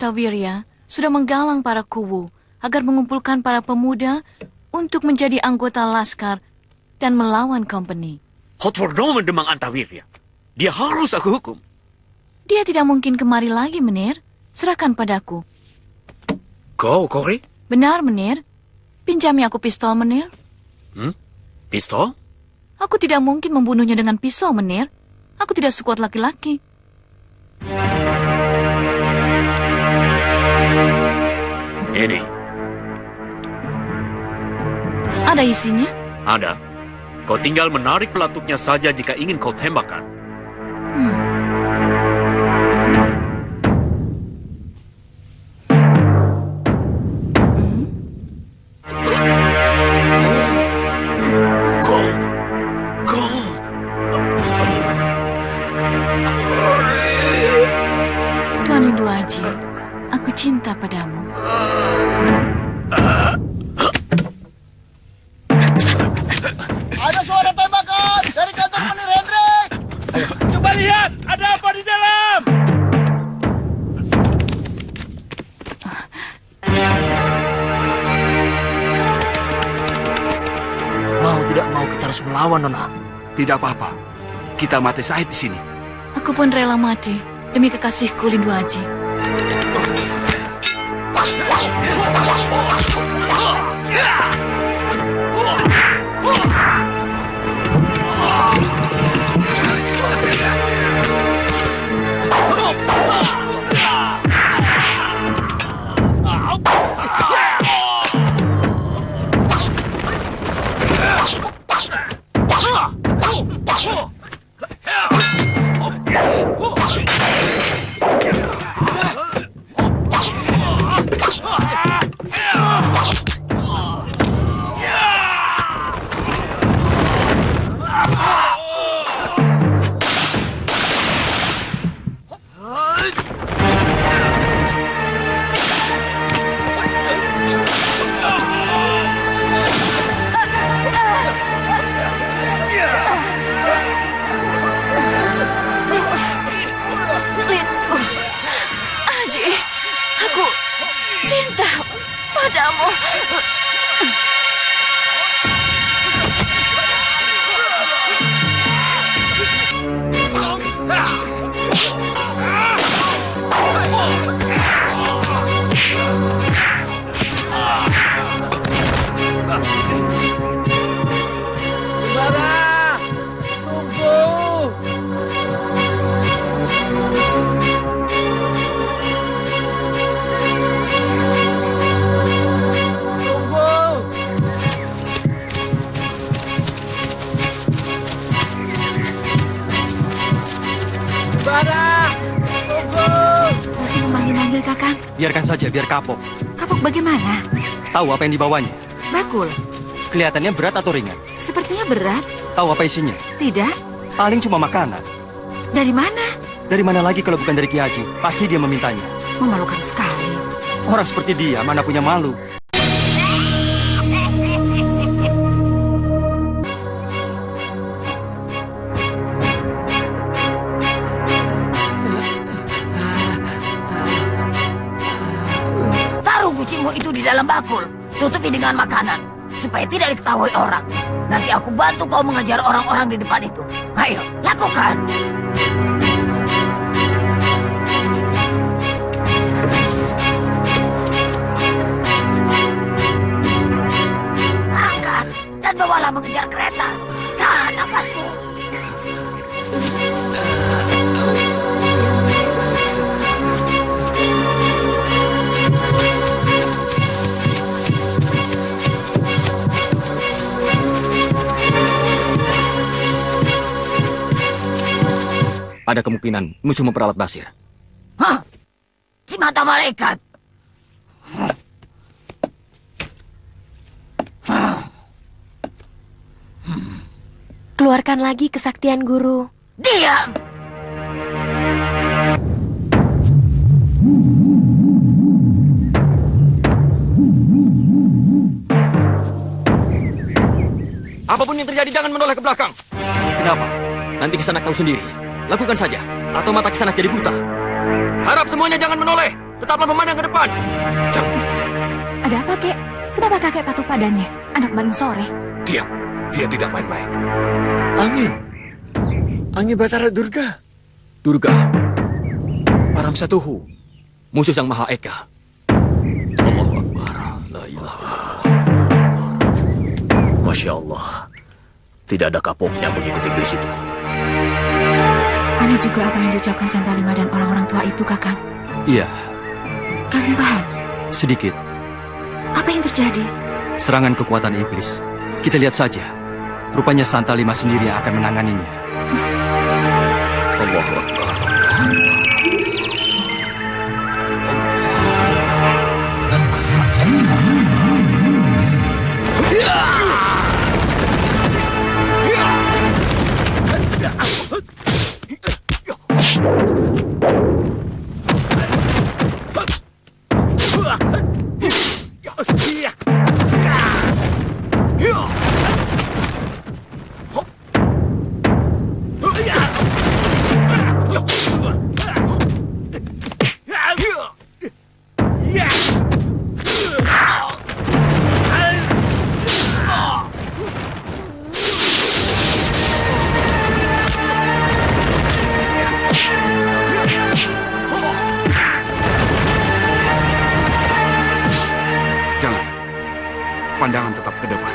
Antawirya sudah menggalang para kuwu agar mengumpulkan para pemuda untuk menjadi anggota laskar dan melawan company. Hotverdomen Demang Antawirya. Dia harus aku hukum. Dia tidak mungkin kemari lagi, Menir. Serahkan padaku. Kau, Kori? Benar, Menir. Pinjami aku pistol, Menir. Pistol? Aku tidak mungkin membunuhnya dengan pisau, Menir. Aku tidak sekuat laki-laki. Ini. Ada isinya? Ada. Kau tinggal menarik pelatuknya saja jika ingin kau tembakan. Tuan Lindu Aji, aku cinta padamu. Ada suara tembakan dari kantor Menir Hendrik. Coba lihat, ada apa di dalam? Mau tidak mau kita harus melawan, Nona. Tidak apa-apa. Kita mati syahid di sini. Aku pun rela mati demi kekasihku Lindu Aji. Aji, aku cinta padamu. Saudara, tunggu. Tunggu. Saudara, tunggu. Masih memanggil-manggil Kakang. Biarkan saja, biar kapok. Kapok bagaimana? Tahu apa yang dibawanya? Bakul. Kelihatannya berat atau ringan? Sepertinya berat. Tahu apa isinya? Tidak? Paling cuma makanan. Dari mana? Dari mana lagi kalau bukan dari Ki Haji? Pasti dia memintanya. Memalukan sekali. Orang seperti dia mana punya malu. Taruh kucingmu itu di dalam bakul. Tutupi dengan makanan. Supaya tidak diketahui orang. Nanti aku bantu kau mengejar orang-orang di depan itu. Ayo, lakukan. Angkat dan bawalah mengejar kereta. Tahan napasmu. Ada kemungkinan musuh memperalat Basir. Hah? Si mata malaikat. Keluarkan lagi kesaktian guru. Diam! Apapun yang terjadi jangan menoleh ke belakang. Kenapa? Nanti Kisanak tahu sendiri. Lakukan saja, atau mata Kisanak jadi buta. Harap semuanya jangan menoleh. Tetaplah memandang ke depan. Jangan. Ada apa, Kek? Kenapa kakek patuh padanya? Anak kemarin sore. Diam. Dia tidak main-main. Angin. Angin Batara Durga. Durga, Paramsatuhu. musuh Sang Maha Eka. Allahu Akbar. La ilaha. Masya Allah. Tidak ada kapoknya mengikuti iblis itu. Aneh juga apa yang diucapkan Santalima dan orang-orang tua itu, Kakang. Iya, Kakang paham? sedikit. Apa yang terjadi? Serangan kekuatan iblis. Kita lihat saja. Rupanya Santalima sendiri yang akan menanganinya. Allahu Akbar. Jangan. Pandangan tetap ke depan.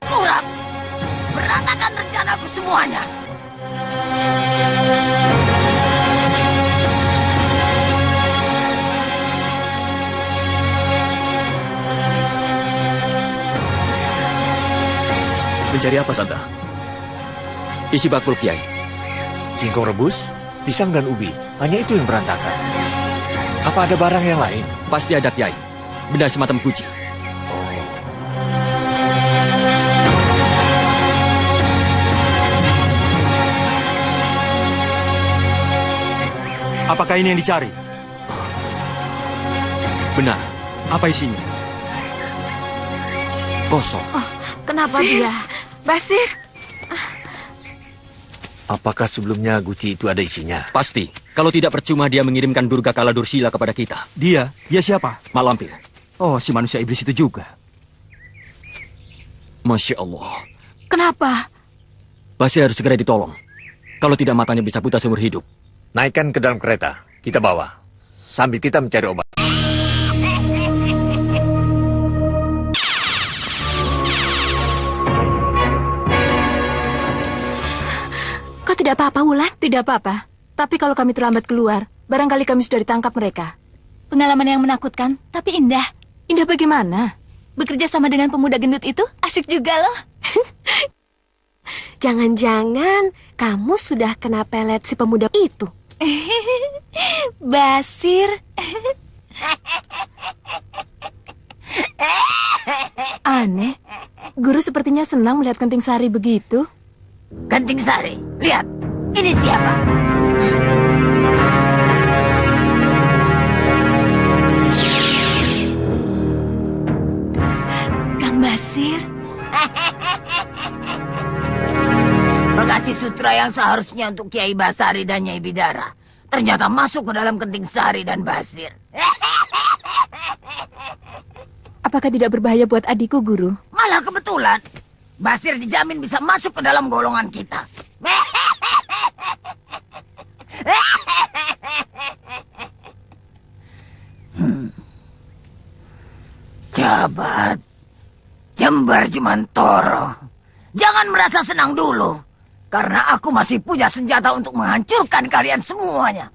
Kurang. Berantakan rencanaku semuanya. Mencari apa, Santa? Isi bakul, Kiai. Singkong rebus, pisang dan ubi. Hanya itu yang berantakan. Apa ada barang yang lain? Pasti ada, Kiai. Benda semacam kunci. Apakah ini yang dicari? Benar. Apa isinya? Kosong. Kenapa dia? Basir, Apakah sebelumnya guci itu ada isinya? Pasti. Kalau tidak percuma dia mengirimkan Durga Kala Dursila kepada kita. Dia siapa? Mak Lampir. Oh, si manusia iblis itu juga. Masya Allah. Kenapa? Basir harus segera ditolong. Kalau tidak matanya bisa buta seumur hidup. Naikkan ke dalam kereta. Kita bawa. Sambil kita mencari obat. Kau tidak apa-apa, Wulan? Tidak apa-apa. Tapi kalau kami terlambat keluar, barangkali kami sudah ditangkap mereka. pengalaman yang menakutkan, tapi indah. Indah bagaimana? Bekerja sama dengan pemuda gendut itu asik juga loh. Jangan-jangan kamu sudah kena pelet si pemuda itu. Basir. Aneh. Guru sepertinya senang melihat Kenting Sari begitu. Kenting Sari, lihat. Ini siapa? Kang Basir. Bekasi sutra yang seharusnya untuk Kiai Basari dan Nyai Bidara ternyata masuk ke dalam Kenting Sari dan Basir. Apakah tidak berbahaya buat adikku, Guru? Malah kebetulan, Basir dijamin bisa masuk ke dalam golongan kita. Jabat, Jembar Jemantoro, jangan merasa senang dulu. Karena aku masih punya senjata untuk menghancurkan kalian semuanya.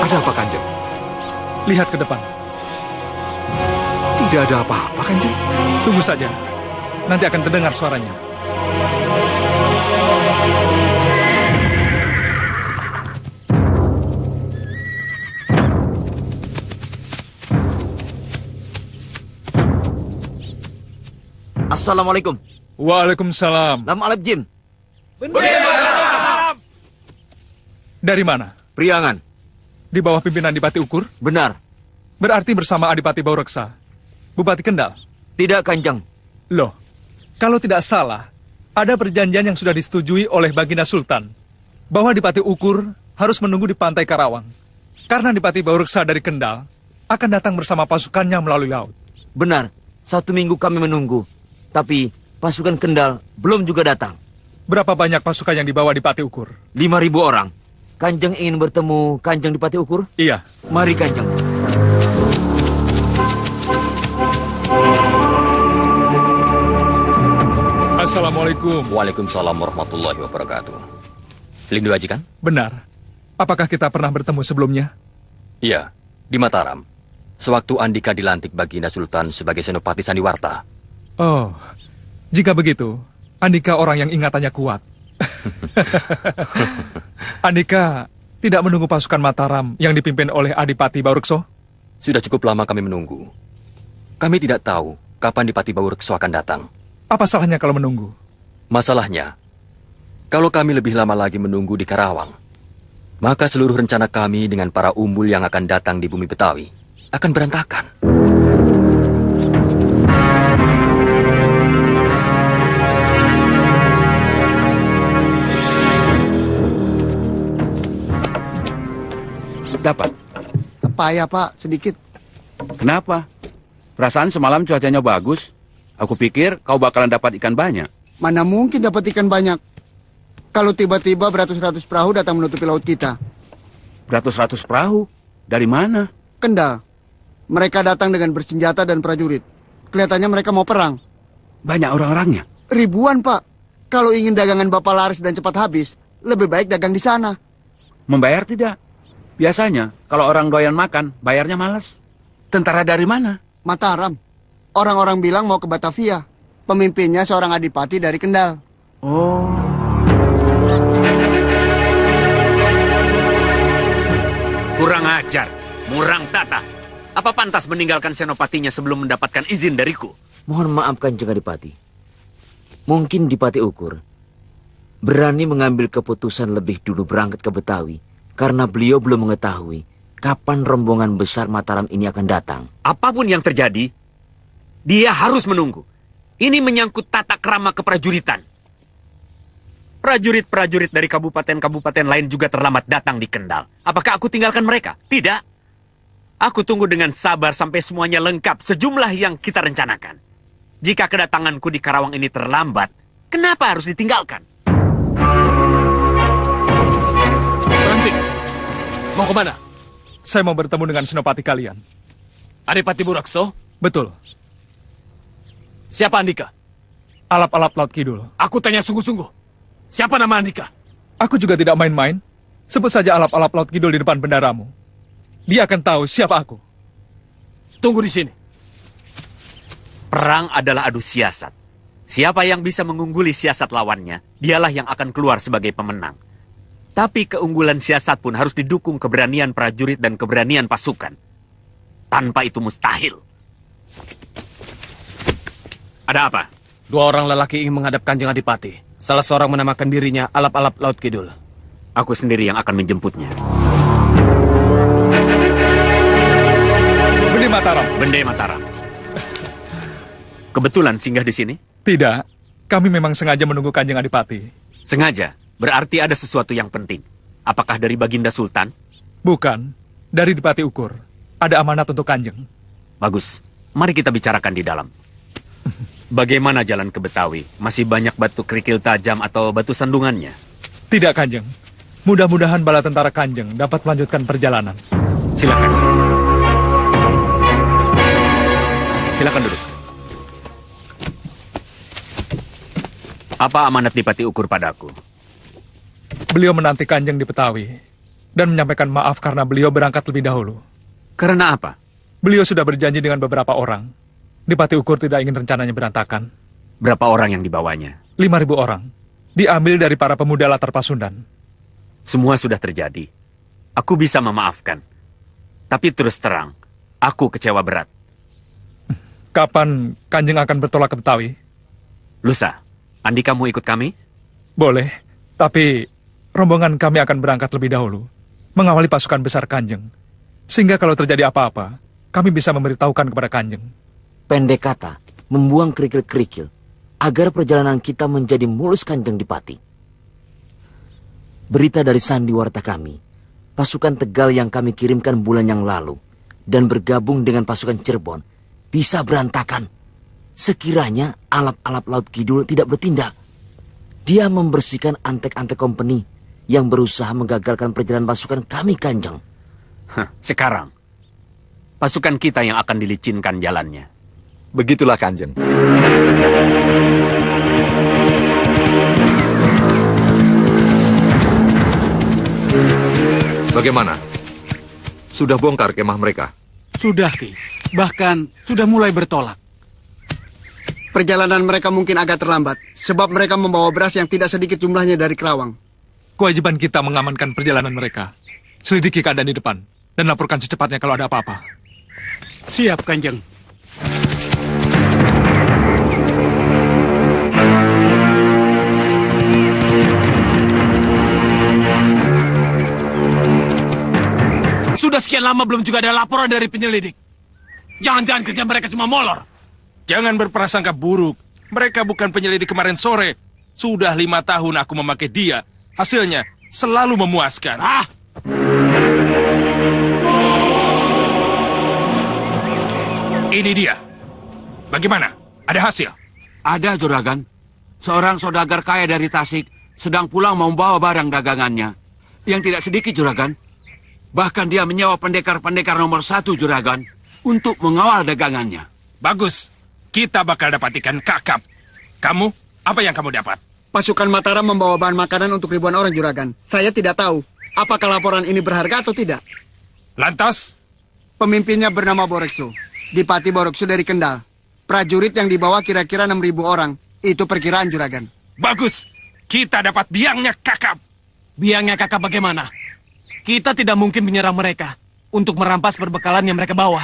Ada apa, Kanjeng? Lihat ke depan. Tidak ada apa-apa, Kanjeng. Tunggu saja. Nanti akan terdengar suaranya. Assalamualaikum. Waalaikumsalam. Lam Alep Jim. Dari mana? Priangan. Di bawah pimpinan Adipati Ukur? Benar. Berarti bersama Adipati Baureksa, Bupati Kendal? Tidak, Kanjeng. Loh, kalau tidak salah, ada perjanjian yang sudah disetujui oleh Baginda Sultan bahwa Adipati Ukur harus menunggu di pantai Karawang. Karena Adipati Baureksa dari Kendal akan datang bersama pasukannya melalui laut. Benar. 1 minggu kami menunggu. Tapi pasukan Kendal belum juga datang. Berapa banyak pasukan yang dibawa Adipati Ukur? 5.000 orang. Kanjeng ingin bertemu Kanjeng Adipati Ukur? Iya. Mari, Kanjeng. Assalamualaikum. Waalaikumsalam warahmatullahi wabarakatuh. Lindu Aji kan? Benar. Apakah kita pernah bertemu sebelumnya? Iya, di Mataram. Sewaktu Andika dilantik Baginda Sultan sebagai Senopati Sandiwarta. Oh, jika begitu, Andika orang yang ingatannya kuat. Andika tidak menunggu pasukan Mataram yang dipimpin oleh Adipati Baurekso? Sudah cukup lama kami menunggu. Kami tidak tahu kapan Adipati Baurekso akan datang. Apa salahnya kalau menunggu? Masalahnya, kalau kami lebih lama lagi menunggu di Karawang, maka seluruh rencana kami dengan para umbul yang akan datang di bumi Betawi akan berantakan. Dapat. Payah, Pak, sedikit. Kenapa? Perasaan semalam cuacanya bagus. Aku pikir kau bakalan dapat ikan banyak. Mana mungkin dapat ikan banyak. Kalau tiba-tiba beratus-ratus perahu datang menutupi laut kita. Beratus-ratus perahu? Dari mana? Kendal. Mereka datang dengan bersenjata dan prajurit. Kelihatannya mereka mau perang. Banyak orang-orangnya? Ribuan, Pak. Kalau ingin dagangan Bapak laris dan cepat habis, lebih baik dagang di sana. Membayar tidak? Biasanya, kalau orang doyan makan, bayarnya malas. Tentara dari mana? Mataram. Orang-orang bilang mau ke Batavia. Pemimpinnya seorang adipati dari Kendal. Oh. Kurang ajar, murang tata. Apa pantas meninggalkan senopatinya sebelum mendapatkan izin dariku? Mohon maaf, Kanjeng Adipati. Mungkin Adipati Ukur berani mengambil keputusan lebih dulu berangkat ke Betawi karena beliau belum mengetahui kapan rombongan besar Mataram ini akan datang. Apapun yang terjadi, dia harus menunggu. Ini menyangkut tata krama keprajuritan. Prajurit-prajurit dari kabupaten-kabupaten lain juga terlambat datang di Kendal. Apakah aku tinggalkan mereka? Tidak. Aku tunggu dengan sabar sampai semuanya lengkap sejumlah yang kita rencanakan. Jika kedatanganku di Karawang ini terlambat, kenapa harus ditinggalkan? Berhenti. Mau kemana? Saya mau bertemu dengan senopati kalian. Adipati Baurekso? Betul. Siapa Andika? Alap-alap Laut Kidul. Aku tanya sungguh-sungguh. Siapa nama Andika? Aku juga tidak main-main. Sebut saja alap-alap Laut Kidul di depan bendaramu. Dia akan tahu siapa aku. Tunggu di sini. Perang adalah adu siasat. Siapa yang bisa mengungguli siasat lawannya, dialah yang akan keluar sebagai pemenang. Tapi keunggulan siasat pun harus didukung keberanian prajurit dan keberanian pasukan. Tanpa itu mustahil. Ada apa? 2 orang lelaki ingin menghadap Kanjeng Adipati. Salah seorang menamakan dirinya Alap-alap Laut Kidul. Aku sendiri yang akan menjemputnya. Bende Mataram. Bende Mataram. Kebetulan singgah di sini? Tidak. Kami memang sengaja menunggu Kanjeng Adipati. Sengaja? Berarti ada sesuatu yang penting. Apakah dari Baginda Sultan? Bukan. Dari Adipati Ukur. ada amanat untuk Kanjeng. Bagus. Mari kita bicarakan di dalam. Bagaimana jalan ke Betawi? Masih banyak batu kerikil tajam atau batu sandungannya? Tidak, Kanjeng. Mudah-mudahan bala tentara Kanjeng dapat melanjutkan perjalanan. Silakan. Silakan duduk. Apa amanat Dipati Ukur padaku? Beliau menanti Kanjeng di Betawi dan menyampaikan maaf karena beliau berangkat lebih dahulu. Karena apa? Beliau sudah berjanji dengan beberapa orang. Dipati Ukur tidak ingin rencananya berantakan. Berapa orang yang dibawanya? 5.000 orang. Diambil dari para pemuda latar Pasundan. Semua sudah terjadi. Aku bisa memaafkan. Tapi terus terang, aku kecewa berat. Kapan Kanjeng akan bertolak ke Betawi? Lusa, Andi kamu ikut kami? Boleh, tapi rombongan kami akan berangkat lebih dahulu, mengawali pasukan besar Kanjeng. Sehingga kalau terjadi apa-apa, kami bisa memberitahukan kepada Kanjeng. Pendek kata, membuang kerikil-kerikil, agar perjalanan kita menjadi mulus, Kanjeng Dipati. Berita dari sandiwarta kami, pasukan Tegal yang kami kirimkan bulan yang lalu, dan bergabung dengan pasukan Cirebon, bisa berantakan. Sekiranya alap-alap Laut Kidul tidak bertindak. Dia membersihkan antek-antek kompeni yang berusaha menggagalkan perjalanan pasukan kami, Kanjeng. Sekarang, pasukan kita yang akan dilicinkan jalannya. Begitulah, Kanjeng. Bagaimana? Sudah bongkar kemah mereka? Sudah, Ki. Bahkan sudah mulai bertolak. Perjalanan mereka mungkin agak terlambat, sebab mereka membawa beras yang tidak sedikit jumlahnya dari Kerawang. Kewajiban kita mengamankan perjalanan mereka. Selidiki keadaan di depan, dan laporkan secepatnya kalau ada apa-apa. Siap, Kanjeng. Sudah sekian lama belum juga ada laporan dari penyelidik. Jangan-jangan kerja mereka cuma molor. Jangan berprasangka buruk. Mereka bukan penyelidik kemarin sore. Sudah 5 tahun aku memakai dia. Hasilnya selalu memuaskan. Ini dia. Bagaimana? Ada hasil? Ada, Juragan. Seorang saudagar kaya dari Tasik sedang pulang membawa barang dagangannya. Yang tidak sedikit, Juragan. Bahkan dia menyewa pendekar-pendekar nomor 1, Juragan, untuk mengawal dagangannya. Bagus. Kita bakal dapat ikan kakap. Kamu, apa yang kamu dapat? Pasukan Mataram membawa bahan makanan untuk ribuan orang, Juragan. Saya tidak tahu apakah laporan ini berharga atau tidak. Lantas? Pemimpinnya bernama Borekso. Dipati Borekso dari Kendal. Prajurit yang dibawa kira-kira 6.000 orang. Itu perkiraan, Juragan. Bagus. Kita dapat biangnya kakap. Biangnya kakap bagaimana? Kita tidak mungkin menyerang mereka untuk merampas perbekalan yang mereka bawa.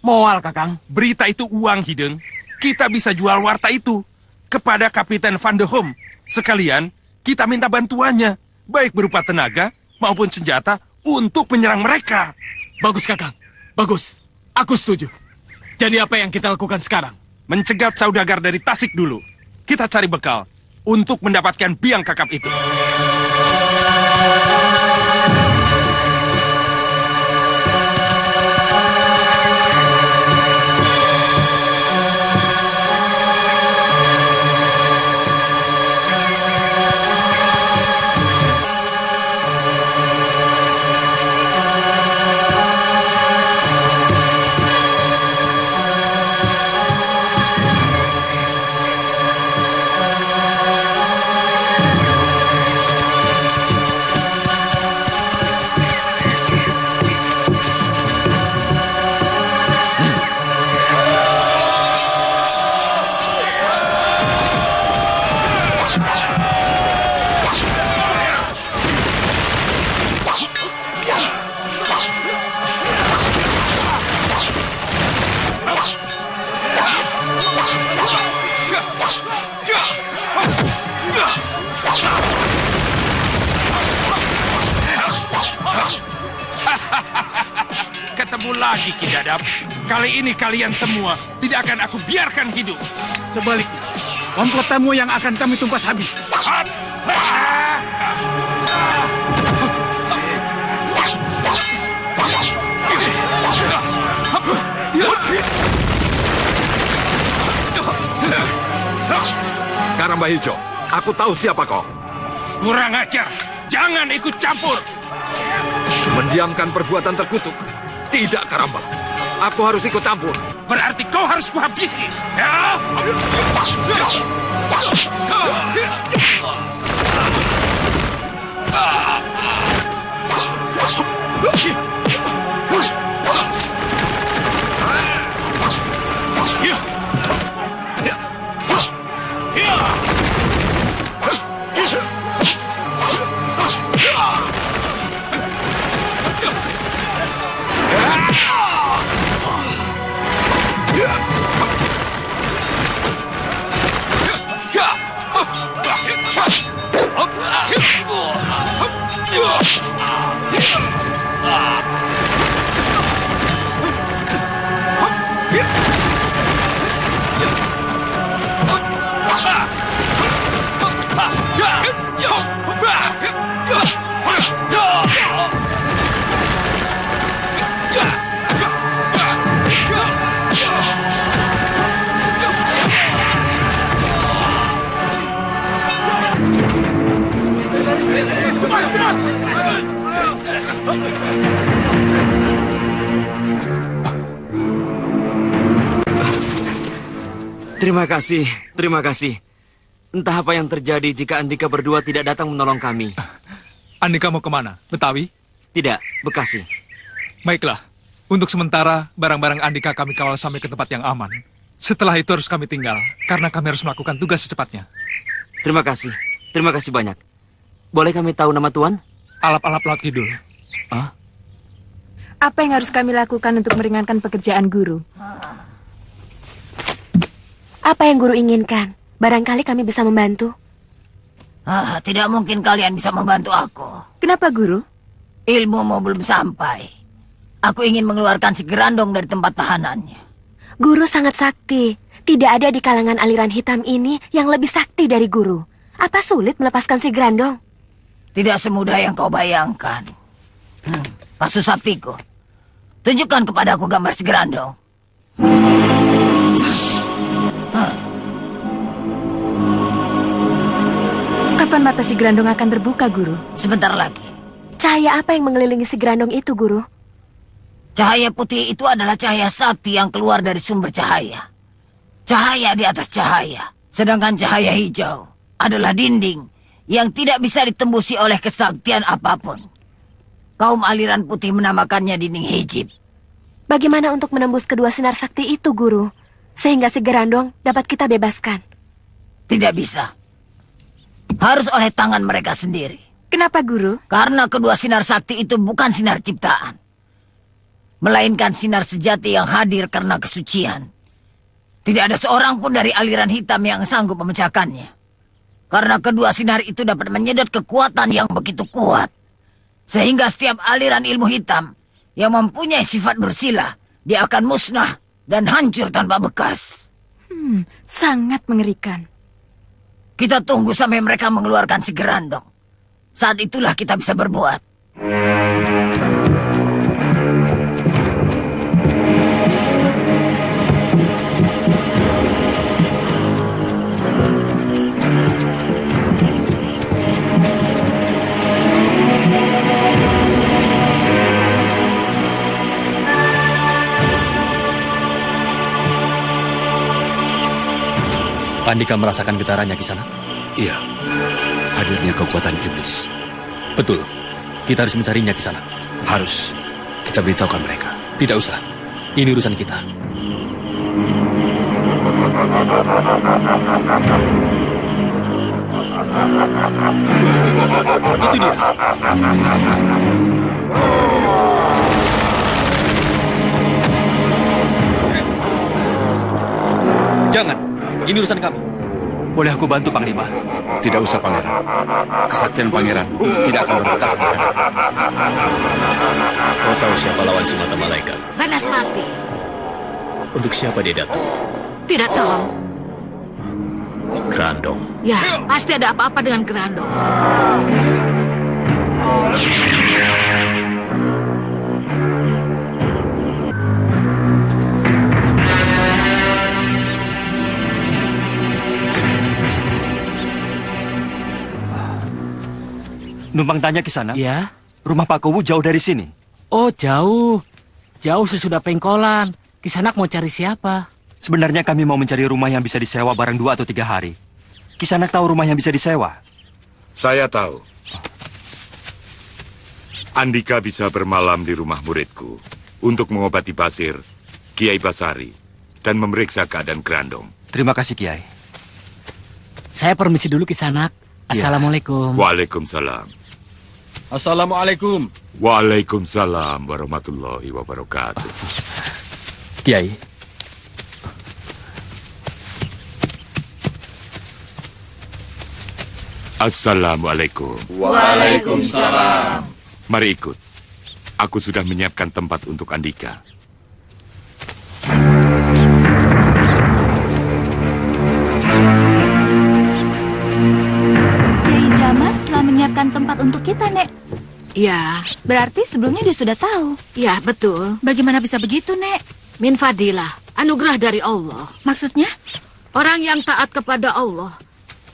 Moal, Kakang. Berita itu uang, Hideng. Kita bisa jual warta itu kepada Kapiten Van de Hom. Sekalian, kita minta bantuannya, baik berupa tenaga maupun senjata untuk menyerang mereka. Bagus, Kakang. Bagus. Aku setuju. Jadi apa yang kita lakukan sekarang? Mencegat saudagar dari Tasik dulu. Kita cari bekal untuk mendapatkan biang kakap itu. Ketemu lagi, Ki Dadap. Kali ini kalian semua tidak akan aku biarkan hidup. Sebaliknya, komplotamu yang akan kami tumpas habis. Karamba Hijau, aku tahu siapa kau. Kurang ajar. Jangan ikut campur. Mendiamkan perbuatan terkutuk. Tidak, Karamba. Aku harus ikut campur. Berarti kau harus kuhabisi. Ya. Terima kasih. Entah apa yang terjadi jika Andika berdua tidak datang menolong kami. Andika mau kemana? Betawi? Tidak, Bekasi. Baiklah, untuk sementara barang-barang Andika kami kawal sampai ke tempat yang aman. Setelah itu harus kami tinggal, karena kami harus melakukan tugas secepatnya. Terima kasih banyak. Boleh kami tahu nama Tuan? Alap-alap Laut Kidul. Hah? Apa yang harus kami lakukan untuk meringankan pekerjaan guru? Apa yang guru inginkan? Barangkali kami bisa membantu. Tidak mungkin kalian bisa membantu aku. Kenapa, guru? Ilmumu belum sampai. Aku ingin mengeluarkan si Gerandong dari tempat tahanannya. Guru sangat sakti. Tidak ada di kalangan aliran hitam ini yang lebih sakti dari guru. Apa sulit melepaskan si Gerandong? Tidak semudah yang kau bayangkan. Pasu saktiku. Tunjukkan kepadaku gambar si Gerandong. Kapan mata si Gerandong akan terbuka, guru? Sebentar lagi. Cahaya apa yang mengelilingi si Gerandong itu, guru? Cahaya putih itu adalah cahaya sakti yang keluar dari sumber cahaya. Cahaya di atas cahaya. Sedangkan cahaya hijau adalah dinding yang tidak bisa ditembusi oleh kesaktian apapun. Kaum aliran putih menamakannya dinding hijib. Bagaimana untuk menembus kedua sinar sakti itu, guru? Sehingga si Gerandong dapat kita bebaskan. Tidak bisa. Harus oleh tangan mereka sendiri. Kenapa, guru? Karena kedua sinar sakti itu bukan sinar ciptaan, melainkan sinar sejati yang hadir karena kesucian. Tidak ada seorang pun dari aliran hitam yang sanggup memecahkannya. Karena kedua sinar itu dapat menyedot kekuatan yang begitu kuat. Sehingga setiap aliran ilmu hitam yang mempunyai sifat bersila, dia akan musnah dan hancur tanpa bekas. Sangat mengerikan. Kita tunggu sampai mereka mengeluarkan si Gerandong. Saat itulah kita bisa berbuat. Andika merasakan getarannya di sana? Iya, hadirnya kekuatan iblis. Betul, kita harus mencarinya di sana. Harus, kita beritahukan mereka. Tidak usah, ini urusan kita. Itu dia. Jangan, ini urusan kami. Boleh aku bantu, Panglima? Tidak usah, Pangeran. Kesaktian Pangeran tidak akan berbekas terhadap. Kau tahu siapa lawan si mata malaikat? Banaspati. Untuk siapa dia datang? Tidak tahu. Gerandong. Ya, pasti ada apa-apa dengan Gerandong. Numpang tanya ke sana. Ya. Rumah Pak Kuwu jauh dari sini. Oh, jauh. Jauh sesudah pengkolan. Kisanak mau cari siapa? Sebenarnya kami mau mencari rumah yang bisa disewa barang 2 atau 3 hari. Kisanak tahu rumah yang bisa disewa? Saya tahu. Andika bisa bermalam di rumah muridku untuk mengobati Basir, Kiai Basari, dan memeriksa keadaan Grandong. Terima kasih, Kiai. Saya permisi dulu Kisanak. Assalamualaikum. Waalaikumsalam. Assalamualaikum. Waalaikumsalam warahmatullahi wabarakatuh. Kiai. Assalamualaikum. Waalaikumsalam. Mari ikut. Aku sudah menyiapkan tempat untuk Andika. Kiai Jamas telah menyiapkan tempat untuk kita, Nek. Ya. Berarti sebelumnya dia sudah tahu. Ya, betul. Bagaimana bisa begitu, Nek? Min fadilah, anugerah dari Allah. Maksudnya? Orang yang taat kepada Allah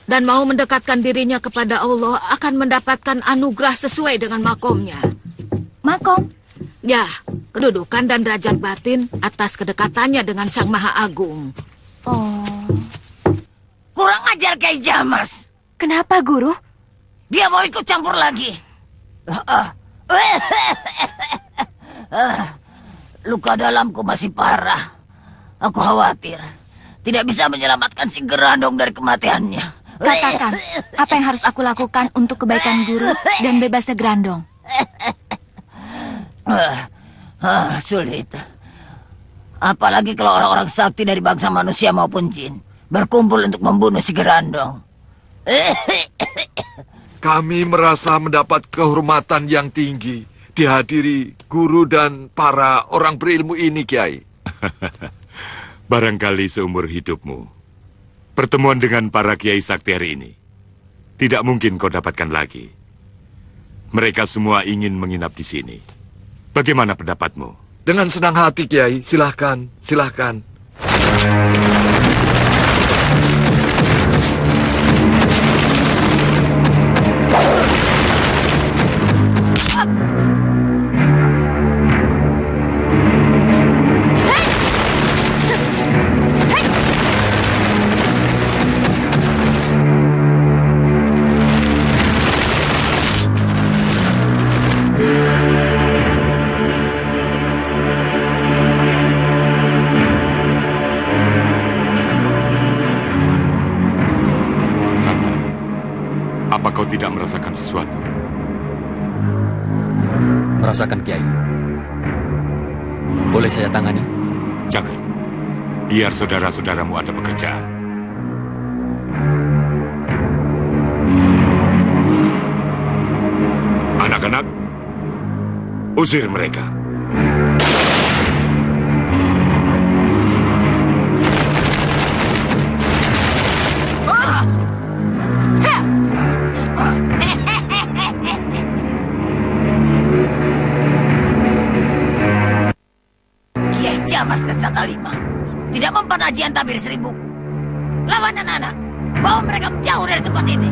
dan mau mendekatkan dirinya kepada Allah akan mendapatkan anugerah sesuai dengan makomnya. Makom? Ya, kedudukan dan derajat batin atas kedekatannya dengan Sang Maha Agung. Oh. Kurang ajar Kiai Jamas. Kenapa, Guru? Dia mau ikut campur lagi. Luka dalamku masih parah. Aku khawatir tidak bisa menyelamatkan si Grandong dari kematiannya. Katakan, apa yang harus aku lakukan untuk kebaikan Guru dan bebasnya Grandong? Sulit. Apalagi kalau orang-orang sakti dari bangsa manusia maupun jin berkumpul untuk membunuh si Grandong. Kami merasa mendapat kehormatan yang tinggi dihadiri guru dan para orang berilmu ini, Kiai. Barangkali seumur hidupmu, pertemuan dengan para Kiai Sakti hari ini tidak mungkin kau dapatkan lagi. Mereka semua ingin menginap di sini. Bagaimana pendapatmu? Dengan senang hati, Kiai. Silahkan, silahkan. Apa kau tidak merasakan sesuatu? Merasakan, Kiai. Boleh saya tangani? Jangan. Biar saudara-saudaramu ada pekerjaan. Anak-anak, usir mereka. Jamas dan Satalima tidak mempan ajian tabir 1000. Lawan anak-anak, bawa mereka menjauh dari tempat ini.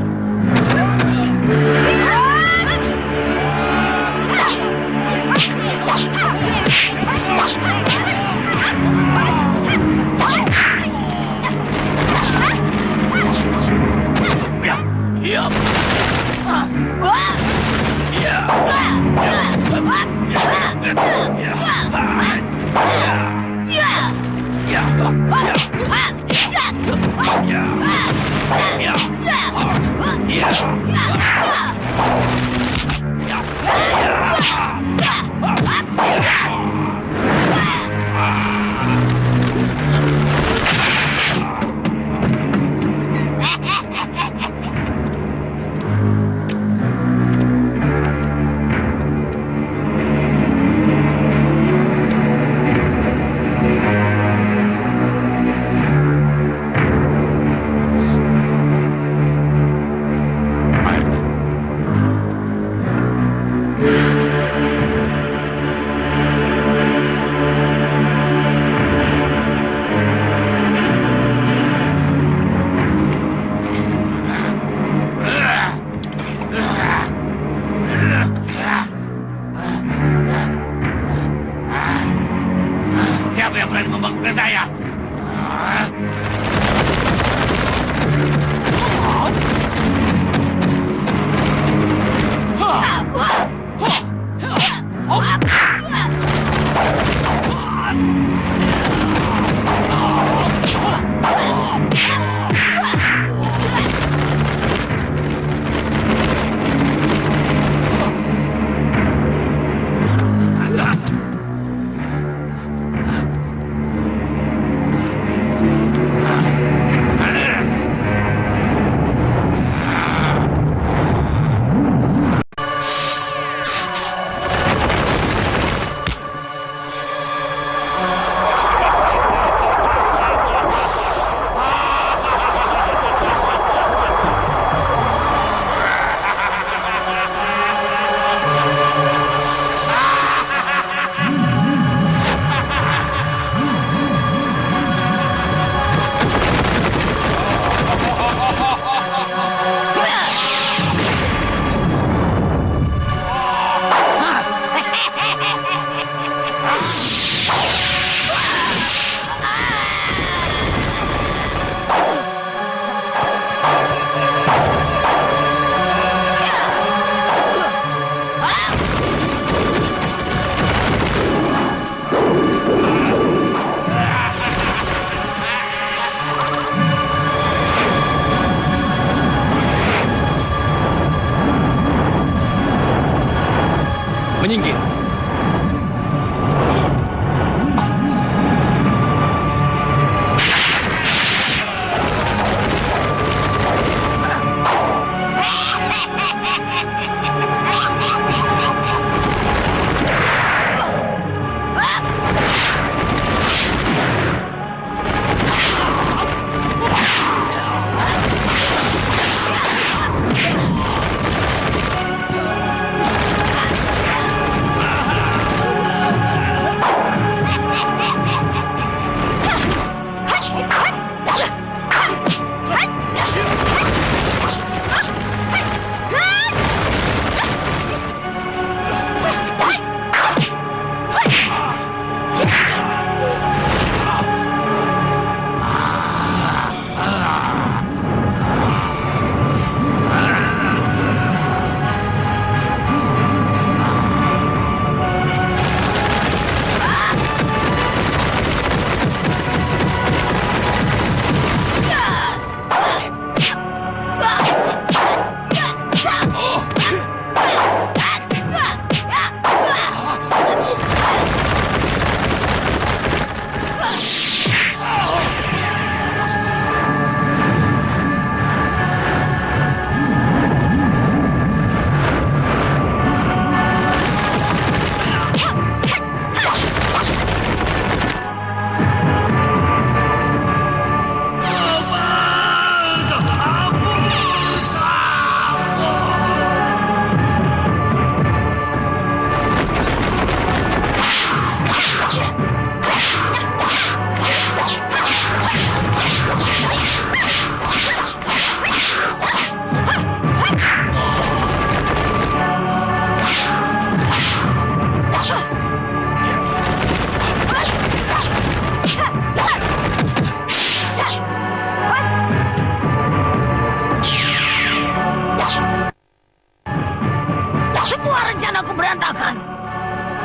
menyingkir.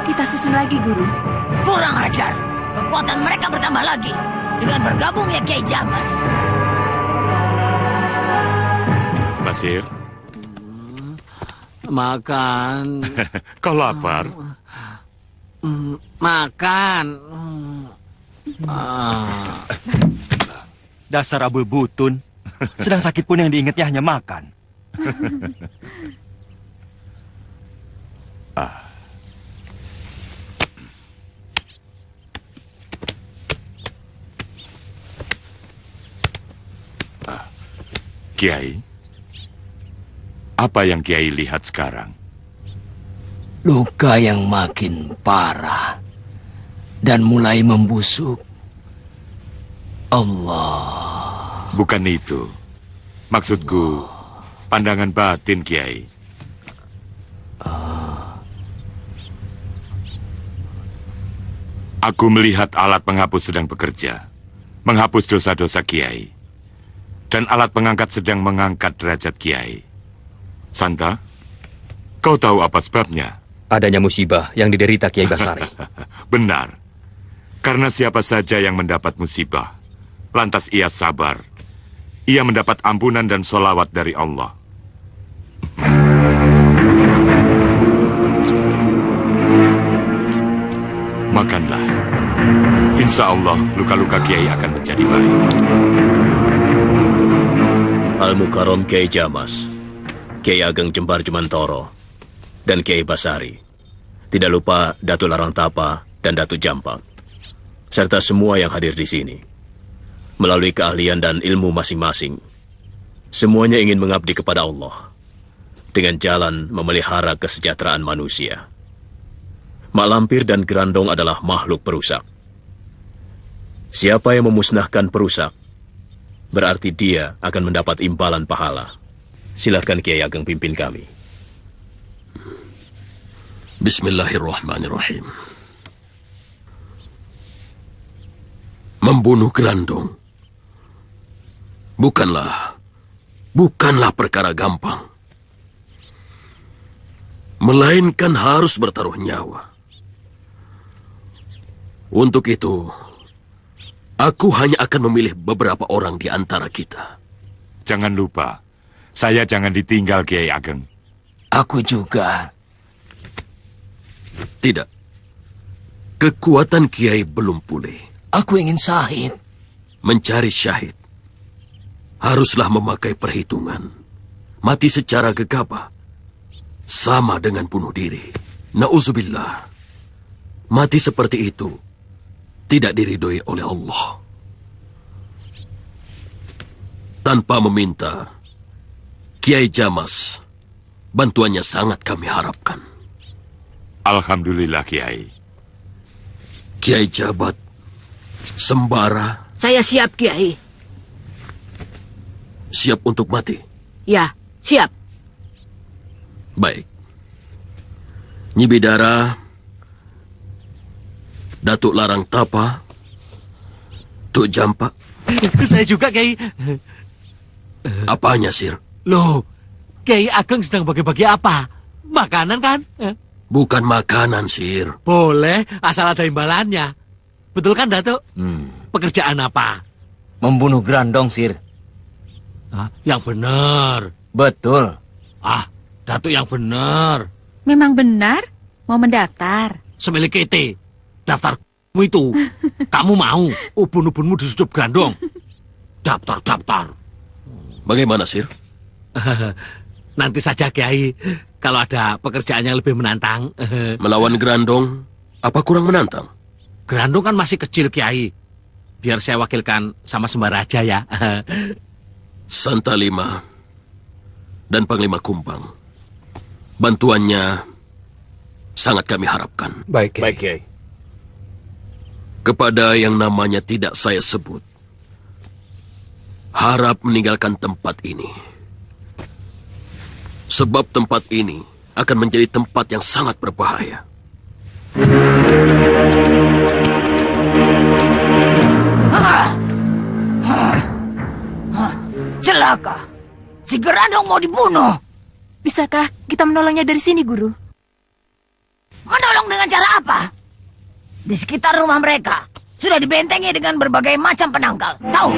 Kita susun lagi, Guru. Kurang ajar. Kekuatan mereka bertambah lagi dengan bergabungnya Kiai Jamas. Basir, Makan. kau lapar? Makan. Dasar Abul Butun. Sedang sakit pun yang diingatnya hanya makan. Kiai, apa yang Kiai lihat sekarang? Luka yang makin parah dan mulai membusuk. Allah. Bukan itu. Maksudku, pandangan batin, Kiai. Aku melihat alat penghapus sedang bekerja, menghapus dosa-dosa Kiai. Dan alat pengangkat sedang mengangkat derajat Kiai. Santa, kau tahu apa sebabnya? Adanya musibah yang diderita Kiai Basari. Benar. Karena siapa saja yang mendapat musibah, lantas ia sabar, ia mendapat ampunan dan sholawat dari Allah. Makanlah. Insya Allah luka-luka Kiai akan menjadi baik. Al-Mukarram Kiai Jamas, Kiai Ageng Jembar Jumantoro, dan Kiai Basari. Tidak lupa Datu Larang Tapa dan Datu Jampak, serta semua yang hadir di sini. Melalui keahlian dan ilmu masing-masing, semuanya ingin mengabdi kepada Allah dengan jalan memelihara kesejahteraan manusia. Mak Lampir dan Gerandong adalah makhluk perusak. Siapa yang memusnahkan perusak, berarti dia akan mendapat imbalan pahala. Silakan Kiai Ageng pimpin kami. Bismillahirrahmanirrahim. Membunuh Gerandong bukanlah perkara gampang. Melainkan harus bertaruh nyawa. Untuk itu, aku hanya akan memilih beberapa orang di antara kita. Jangan lupa, saya jangan ditinggal, Kiai Ageng. Aku juga. Tidak. Kekuatan Kiai belum pulih. Aku ingin syahid. Mencari syahid haruslah memakai perhitungan. Mati secara gegabah sama dengan bunuh diri. Nauzubillah. Mati seperti itu tidak diridhoi oleh Allah. Tanpa meminta, Kiai Jamas, bantuannya sangat kami harapkan. Alhamdulillah, Kiai. Kiai Jabat, Sembara. Saya siap, Kiai. Siap untuk mati? Ya, siap. Baik. Nyi Bidara, Datuk Larang Tapa, Tuk Jampak. Saya juga, Kiai. Apanya, Sir? Loh, Kiai Ageng sedang bagi-bagi apa? Makanan kan? Bukan makanan, Sir. Boleh, asal ada imbalannya. Betul kan, Datuk? Pekerjaan apa? Membunuh Grandong, Sir. Yang benar. Betul. Datuk yang benar. Memang benar? Mau mendaftar? Semilik KT. Daftarmu itu. Kamu mau ubun-ubunmu disudup Grandong? Daftar. Bagaimana, Sir? Nanti saja, Kiai. Kalau ada pekerjaan yang lebih menantang. Melawan Grandong, apa kurang menantang? Grandong kan masih kecil, Kiai. Biar saya wakilkan sama Sembara aja ya. Santa Lima dan Panglima Kumbang. Bantuannya sangat kami harapkan. Baik, Kiai. Baik, Kiai. Kepada yang namanya tidak saya sebut, harap meninggalkan tempat ini. Sebab tempat ini akan menjadi tempat yang sangat berbahaya. Celaka. Si Grandong mau dibunuh. Bisakah kita menolongnya dari sini, Guru? Menolong dengan cara apa? Di sekitar rumah mereka sudah dibentengi dengan berbagai macam penangkal. Tahu?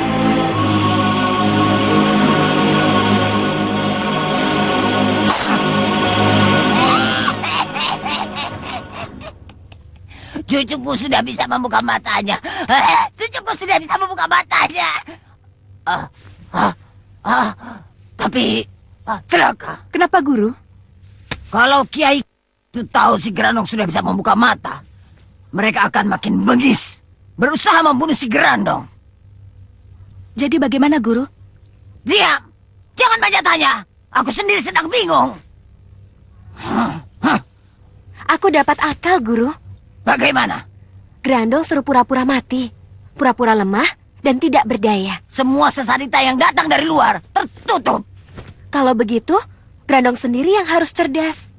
Cucuku sudah bisa membuka matanya. Cucuku sudah bisa membuka matanya. Tapi celaka. Kenapa, Guru? Kalau Kiai itu tahu si Grandong sudah bisa membuka mata, mereka akan makin bengis, berusaha membunuh si Grandong. Jadi bagaimana, Guru? Diam! Jangan banyak tanya. Aku sendiri sedang bingung. Aku dapat akal, Guru. Bagaimana? Grandong suruh pura-pura mati, pura-pura lemah, dan tidak berdaya. Semua sesarita yang datang dari luar tertutup. Kalau begitu, Grandong sendiri yang harus cerdas.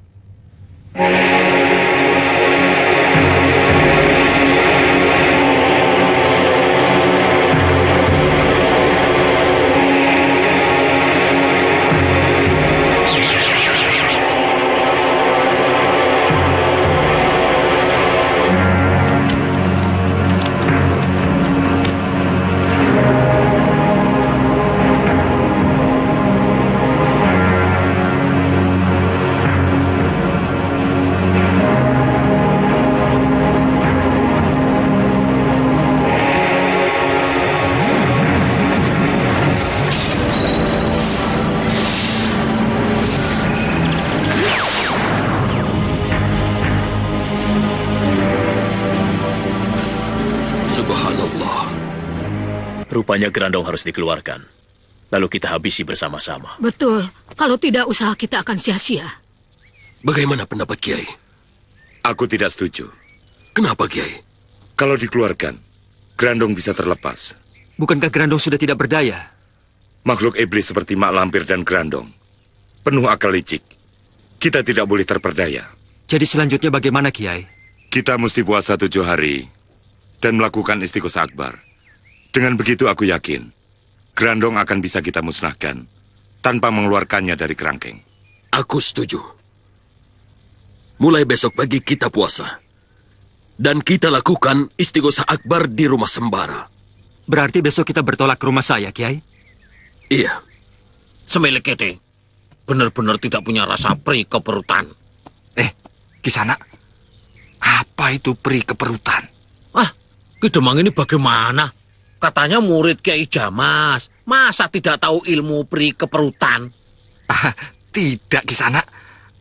Rupanya Grandong harus dikeluarkan. Lalu kita habisi bersama-sama. Betul. Kalau tidak, usaha kita akan sia-sia. Bagaimana pendapat Kiai? Aku tidak setuju. Kenapa, Kiai? Kalau dikeluarkan, Grandong bisa terlepas. Bukankah Grandong sudah tidak berdaya? Makhluk iblis seperti Mak Lampir dan Grandong penuh akal licik. Kita tidak boleh terperdaya. Jadi selanjutnya bagaimana, Kiai? Kita mesti puasa 7 hari dan melakukan istighosah akbar. Dengan begitu aku yakin, Grandong akan bisa kita musnahkan tanpa mengeluarkannya dari kerangkeng. Aku setuju. Mulai besok pagi kita puasa. Dan kita lakukan istighosah akbar di rumah Sembara. Berarti besok kita bertolak ke rumah saya, Kiai? Iya. Semilik Kete, benar-benar tidak punya rasa perih keperutan. Kisanak, Apa itu peri keperutan? Ki Demang ini bagaimana? Katanya murid Kiai Jamas. Masa tidak tahu ilmu peri keperutan? Tidak, Kisanak.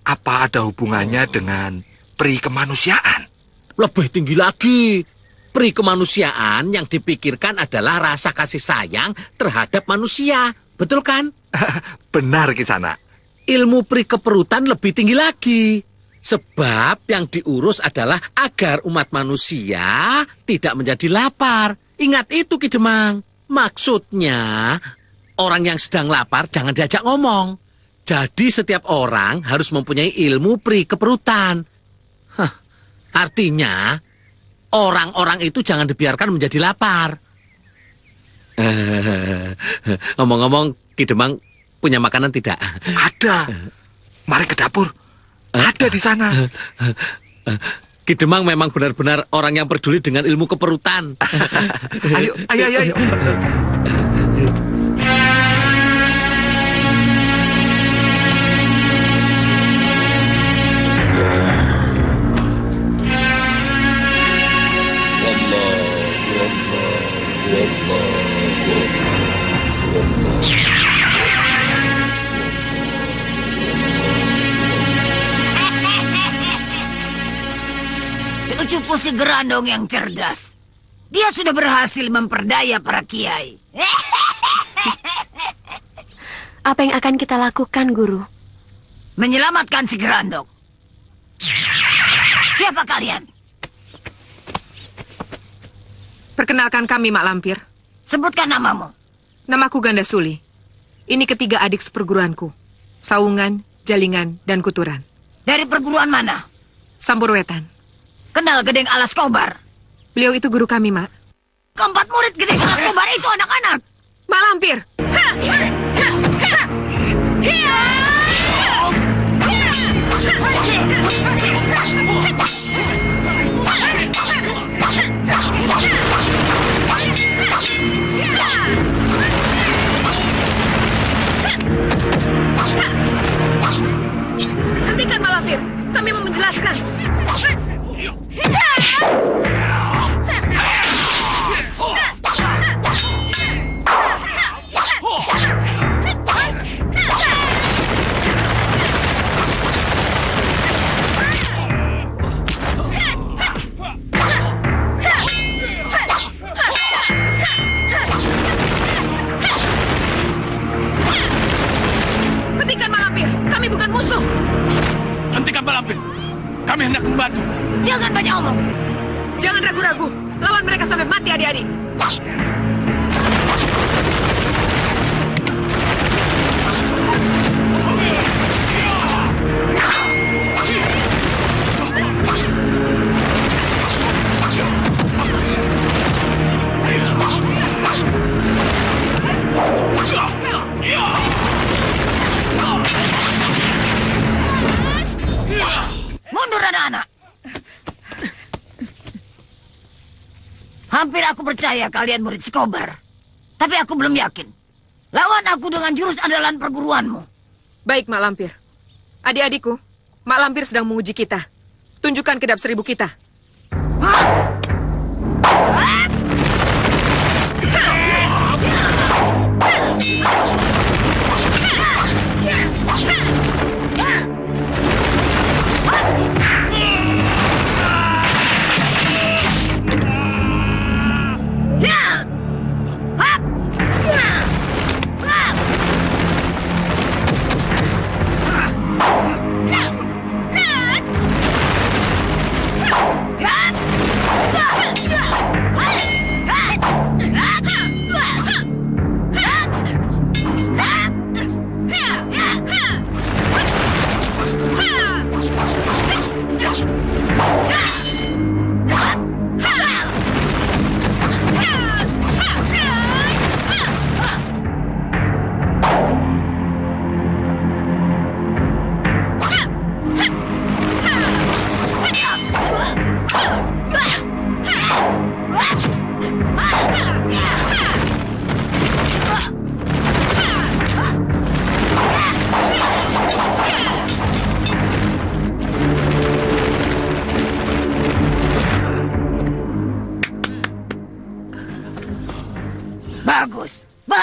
Apa ada hubungannya dengan peri kemanusiaan? Lebih tinggi lagi. Peri kemanusiaan yang dipikirkan adalah rasa kasih sayang terhadap manusia. Betul kan? Benar, Kisanak. Ilmu peri keperutan lebih tinggi lagi. Sebab yang diurus adalah agar umat manusia tidak menjadi lapar. Ingat itu, Ki Demang. Maksudnya, orang yang sedang lapar jangan diajak ngomong. Jadi setiap orang harus mempunyai ilmu peri keperutan. Artinya, orang-orang itu jangan dibiarkan menjadi lapar. Ngomong-ngomong, Ki Demang punya makanan tidak? Ada. Mari ke dapur. Ada di sana. Ki Demang memang benar-benar orang yang peduli dengan ilmu keperutan. Ayo. Cucuku si Gerandong yang cerdas. Dia sudah berhasil memperdaya para kiai. Apa yang akan kita lakukan, Guru? Menyelamatkan si Gerandong. Siapa kalian? Perkenalkan kami, Mak Lampir. Sebutkan namamu. Namaku Ganda Suli. Ini ketiga adik seperguruanku. Saungan, Jalingan, dan Kuturan. Dari perguruan mana? Sampurwetan. Kenal Gedeng Alas Kobar? Beliau itu guru kami, Mak. Keempat murid Gedeng Alas Kobar itu anak-anak. Mak Lampir. Hentikan, Mak Lampir. Kami mau menjelaskan. Hentikan, Mak Lampir. Kami bukan musuh. Hentikan, Mak Lampir. Kami hendak membantu. Jangan banyak omong. Jangan ragu-ragu. Lawan mereka sampai mati, adik-adik. Mundur anak-anak. Hampir aku percaya kalian murid Skobar. Tapi aku belum yakin. Lawan aku dengan jurus andalan perguruanmu. Baik, Mak Lampir. Adik-adikku, Mak Lampir sedang menguji kita. Tunjukkan kedap seribu kita.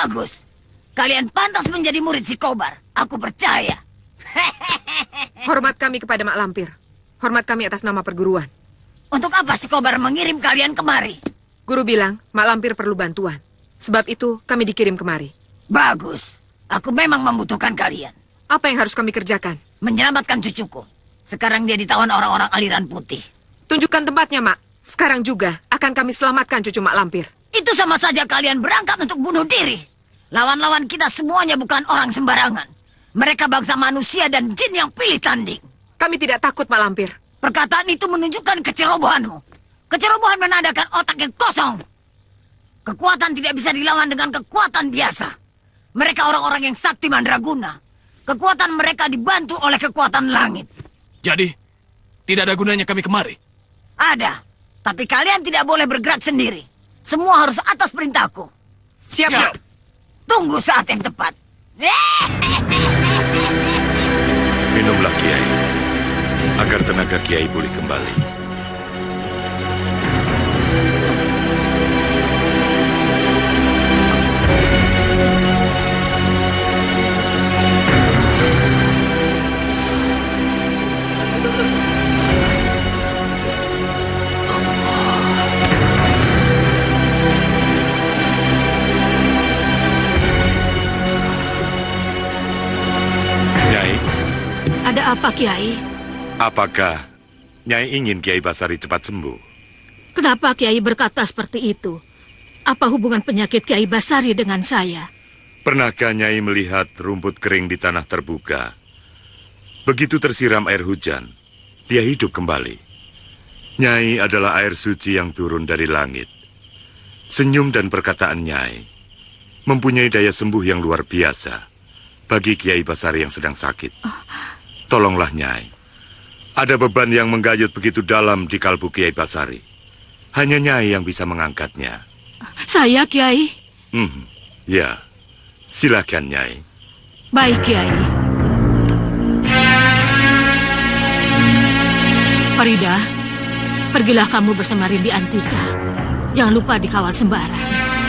Bagus. Kalian pantas menjadi murid si Kobar. Aku percaya. Hormat kami kepada Mak Lampir. Hormat kami atas nama perguruan. Untuk apa si Kobar mengirim kalian kemari? Guru bilang Mak Lampir perlu bantuan. Sebab itu kami dikirim kemari. Bagus. Aku memang membutuhkan kalian. Apa yang harus kami kerjakan? Menyelamatkan cucuku. Sekarang dia ditawan orang-orang aliran putih. Tunjukkan tempatnya, Mak. Sekarang juga akan kami selamatkan cucu Mak Lampir. Itu sama saja kalian berangkat untuk bunuh diri. Lawan-lawan kita semuanya bukan orang sembarangan. Mereka bangsa manusia dan jin yang pilih tanding. Kami tidak takut, Mak Lampir. Perkataan itu menunjukkan kecerobohanmu. Kecerobohan menandakan otak yang kosong. Kekuatan tidak bisa dilawan dengan kekuatan biasa. Mereka orang-orang yang sakti mandraguna. Kekuatan mereka dibantu oleh kekuatan langit. Jadi, tidak ada gunanya kami kemari? Ada. Tapi kalian tidak boleh bergerak sendiri. Semua harus atas perintahku. Siap. Tunggu saat yang tepat. Minumlah Kiai, agar tenaga Kiai pulih kembali. Ada apa, Kiai? Apakah Nyai ingin Kiai Basari cepat sembuh? Kenapa Kiai berkata seperti itu? Apa hubungan penyakit Kiai Basari dengan saya? Pernahkah Nyai melihat rumput kering di tanah terbuka? Begitu tersiram air hujan, dia hidup kembali. Nyai adalah air suci yang turun dari langit. Senyum dan perkataan Nyai mempunyai daya sembuh yang luar biasa bagi Kiai Basari yang sedang sakit. Tolonglah Nyai. Ada beban yang menggayut begitu dalam di kalbu Kiai Basari. Hanya Nyai yang bisa mengangkatnya. Saya, Kiai? Ya. Silakan, Nyai. Baik, Kiai. Farida, pergilah kamu bersama Rindi Antika. Jangan lupa dikawal sembara.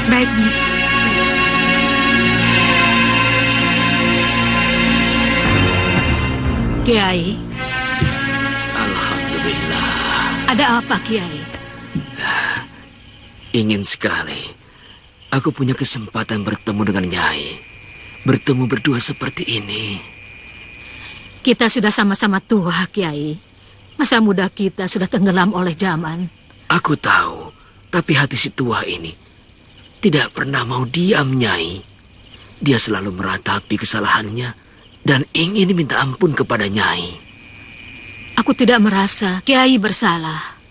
Baik, Nyi. Kiai. Alhamdulillah. Ada apa, Kiai? Ingin sekali aku punya kesempatan bertemu dengan Nyai. Bertemu berdua seperti ini. Kita sudah sama-sama tua, Kiai. Masa muda kita sudah tenggelam oleh zaman. Aku tahu, tapi hati si tua ini tidak pernah mau diam, Nyai. Dia selalu meratapi kesalahannya dan ingin minta ampun kepada Nyai. Aku tidak merasa Kiai bersalah.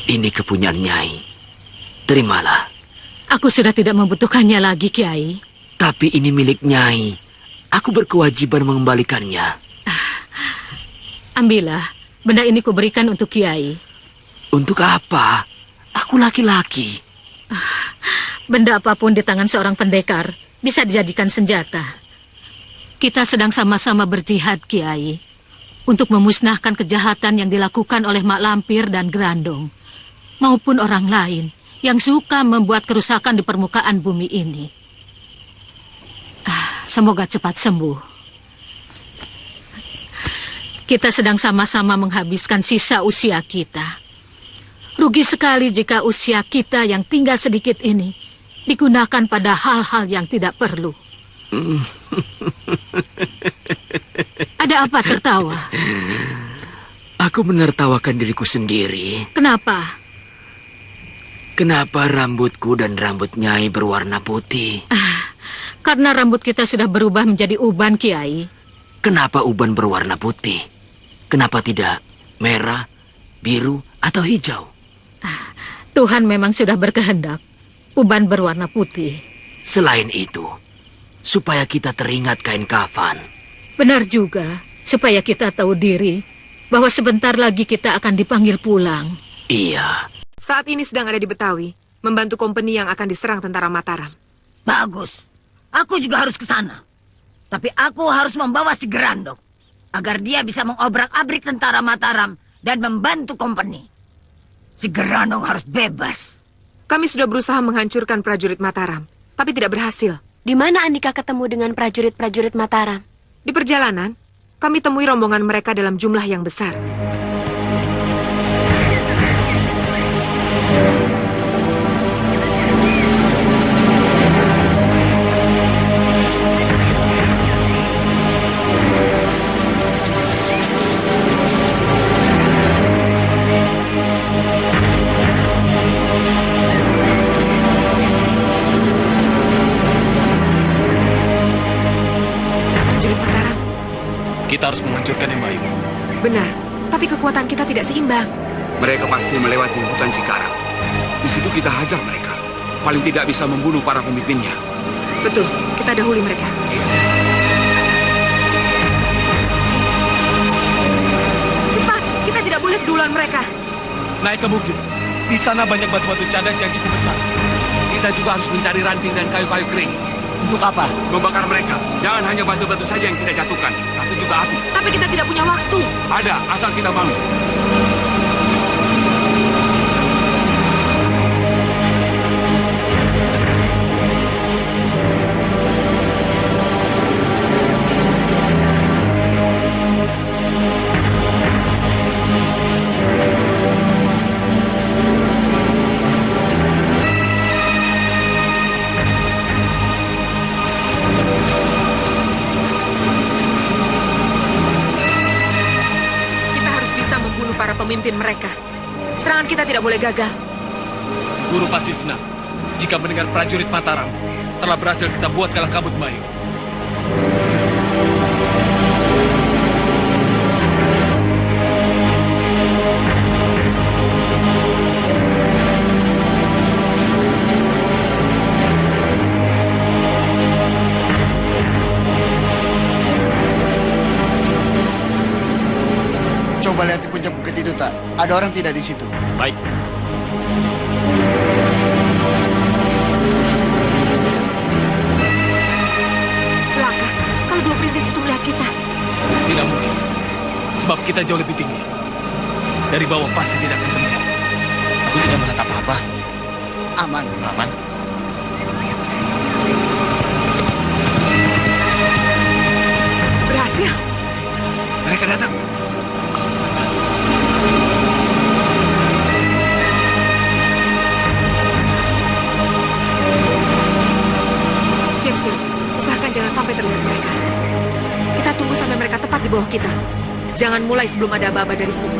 Ini kepunyaan Nyai. Terimalah. Aku sudah tidak membutuhkannya lagi, Kiai. Tapi ini milik Nyai. Aku berkewajiban mengembalikannya. Ambillah. Benda ini kuberikan untuk Kiai. Untuk apa? Aku laki-laki. Benda apapun di tangan seorang pendekar bisa dijadikan senjata. Kita sedang sama-sama berjihad, Kiai, untuk memusnahkan kejahatan yang dilakukan oleh Mak Lampir dan Grandong, maupun orang lain yang suka membuat kerusakan di permukaan bumi ini. Semoga cepat sembuh. Kita sedang sama-sama menghabiskan sisa usia kita. Rugi sekali jika usia kita yang tinggal sedikit ini digunakan pada hal-hal yang tidak perlu. Ada apa tertawa? Aku menertawakan diriku sendiri. Kenapa? Kenapa rambutku dan rambut Nyai berwarna putih? Karena rambut kita sudah berubah menjadi uban, Kiai. Kenapa uban berwarna putih? Kenapa tidak merah, biru, atau hijau? Tuhan memang sudah berkehendak uban berwarna putih. Selain itu, supaya kita teringat kain kafan. Benar juga, supaya kita tahu diri bahwa sebentar lagi kita akan dipanggil pulang. Iya. Saat ini sedang ada di Betawi, membantu kompeni yang akan diserang tentara Mataram. Bagus. Aku juga harus ke sana. Tapi aku harus membawa si Grandong. agar dia bisa mengobrak-abrik tentara Mataram dan membantu kompeni. Si Geranong harus bebas. Kami sudah berusaha menghancurkan prajurit Mataram, tapi tidak berhasil. Di mana Andika ketemu dengan prajurit-prajurit Mataram? Di perjalanan, kami temui rombongan mereka dalam jumlah yang besar. Kita harus menghancurkan Embayu. Benar, tapi kekuatan kita tidak seimbang. Mereka pasti melewati hutan Cikarang. Di situ kita hajar mereka. Paling tidak bisa membunuh para pemimpinnya. Betul, kita dahului mereka. Cepat, kita tidak boleh keduluan mereka. Naik ke bukit. Di sana banyak batu-batu cadas yang cukup besar. Kita juga harus mencari ranting dan kayu-kayu kering. Untuk apa? Membakar mereka. Jangan hanya batu-batu saja yang kita jatuhkan, tapi juga api. Tapi kita tidak punya waktu. Ada, asal kita mau. Pemimpin mereka. Serangan kita tidak boleh gagal. Guru pasti senang jika mendengar prajurit Mataram telah berhasil kita buat kalang kabut Melayu. Coba lihat di puncak bukit itu, Tak. Ada orang tidak di situ? Baik. Celaka, kalau dua perintis itu melihat kita. Tidak mungkin. Sebab kita jauh lebih tinggi. Dari bawah pasti tidak akan terlihat. Aku tidak melihat apa-apa. Aman. Aman. Berhasil. Mereka datang. Siap-siap, usahakan jangan sampai terlihat mereka. Kita tunggu sampai mereka tepat di bawah kita. Jangan mulai sebelum ada aba-aba dariku.